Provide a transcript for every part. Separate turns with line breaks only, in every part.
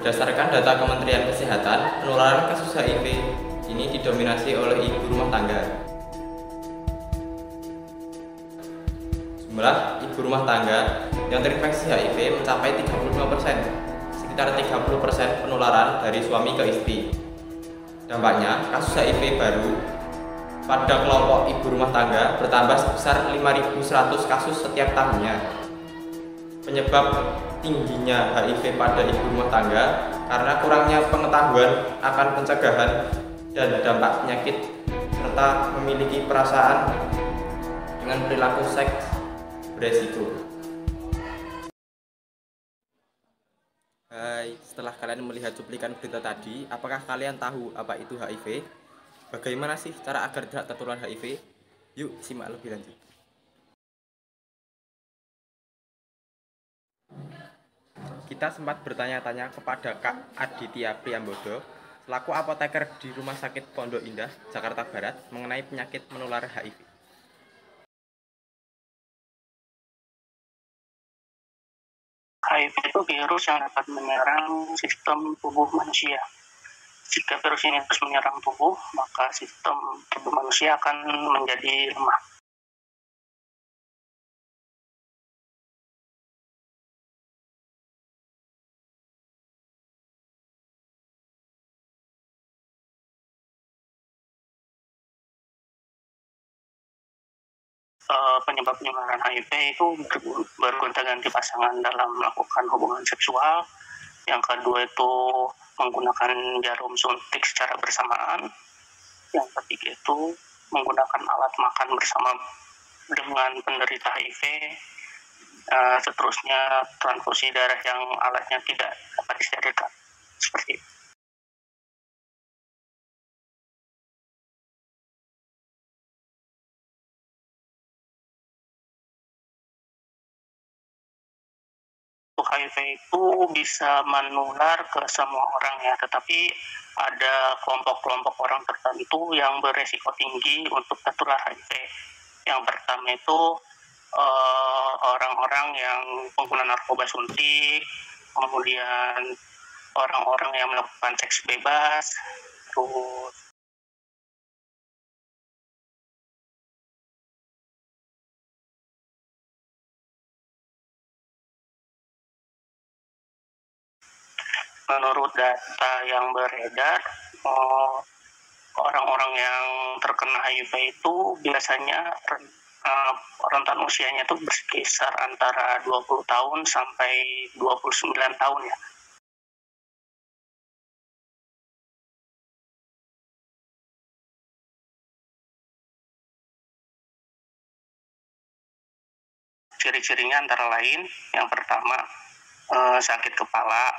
Berdasarkan data Kementerian Kesehatan, penularan kasus HIV ini didominasi oleh ibu rumah tangga. Jumlah ibu rumah tangga yang terinfeksi HIV mencapai 35%, sekitar 30% penularan dari suami ke istri. Dampaknya, kasus HIV baru pada kelompok ibu rumah tangga bertambah sebesar 5.100 kasus setiap tahunnya. Penyebab tingginya HIV pada ibu rumah tangga karena kurangnya pengetahuan akan pencegahan dan dampak penyakit serta memiliki perasaan dengan perilaku seks beresiko. Hai, setelah kalian melihat cuplikan berita tadi, apakah kalian tahu apa itu HIV? Bagaimana sih cara agar tidak tertular HIV? Yuk simak lebih lanjut. Kita sempat bertanya-tanya kepada Kak Aditya Priambodo, selaku apoteker di Rumah Sakit Pondok Indah, Jakarta Barat, mengenai penyakit menular HIV.
HIV itu virus yang dapat menyerang sistem tubuh manusia. Jika virus ini terus menyerang tubuh, maka sistem tubuh manusia akan menjadi lemah. Penyebab penyebaran HIV itu bergonta-ganti pasangan dalam melakukan hubungan seksual. Yang kedua itu menggunakan jarum suntik secara bersamaan. Yang ketiga itu menggunakan alat makan bersama dengan penderita HIV. Seterusnya transfusi darah yang alatnya tidak dapat disterilkan. Seperti itu. HIV itu bisa menular ke semua orang ya, tetapi ada kelompok-kelompok orang tertentu yang beresiko tinggi untuk tertular HIV. Yang pertama itu orang-orang yang pengguna narkoba suntik, kemudian orang-orang yang melakukan seks bebas, terus menurut data yang beredar, orang-orang yang terkena HIV itu biasanya rentan usianya itu berkisar antara 20 tahun sampai 29 tahun ya. Ciri-cirinya antara lain, yang pertama sakit kepala,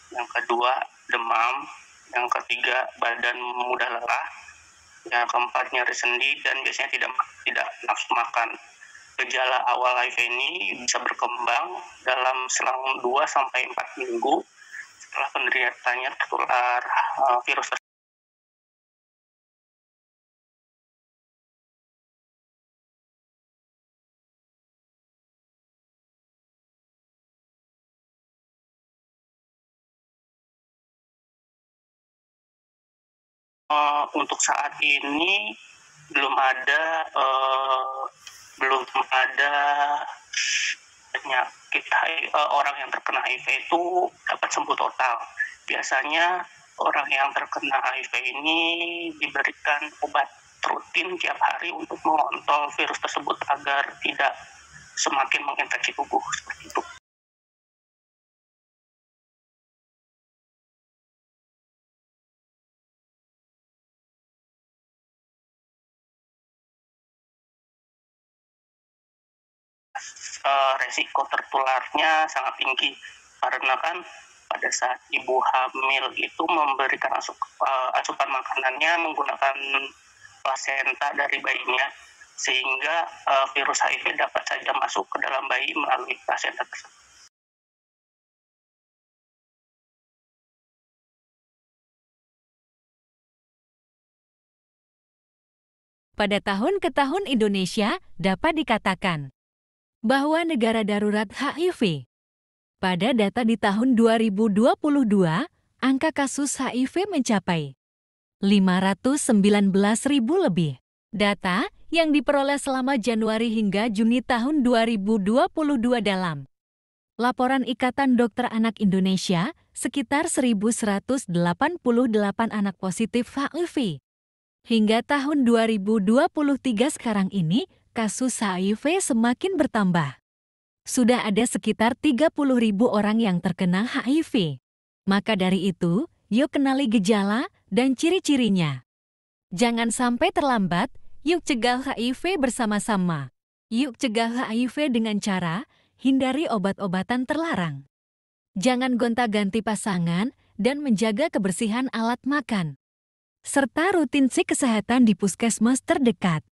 yang kedua demam, yang ketiga badan mudah lelah, yang keempat nyeri sendi dan biasanya tidak nafsu makan. Gejala awal HIV ini bisa berkembang dalam selang 2-4 minggu setelah penderitanya tertular virus tersebut. Untuk saat ini belum ada penyakit orang yang terkena HIV itu dapat sembuh total. Biasanya orang yang terkena HIV ini diberikan obat rutin tiap hari untuk mengontrol virus tersebut agar tidak semakin menginfeksi tubuh seperti itu. Resiko tertularnya sangat tinggi karena kan pada saat ibu hamil itu memberikan asupan makanannya menggunakan plasenta dari bayinya, sehingga virus HIV dapat saja masuk ke dalam bayi melalui plasenta tersebut.
Pada tahun ke tahun Indonesia dapat dikatakan bahwa negara darurat HIV. Pada data di tahun 2022, angka kasus HIV mencapai 519.000 lebih. Data yang diperoleh selama Januari hingga Juni tahun 2022 dalam Laporan Ikatan Dokter Anak Indonesia, sekitar 1.188 anak positif HIV. Hingga tahun 2023 sekarang ini, kasus HIV semakin bertambah. Sudah ada sekitar 30.000 orang yang terkena HIV. Maka dari itu, yuk kenali gejala dan ciri-cirinya. Jangan sampai terlambat, yuk cegah HIV bersama-sama. Yuk cegah HIV dengan cara hindari obat-obatan terlarang. Jangan gonta-ganti pasangan dan menjaga kebersihan alat makan. Serta rutin cek kesehatan di puskesmas terdekat.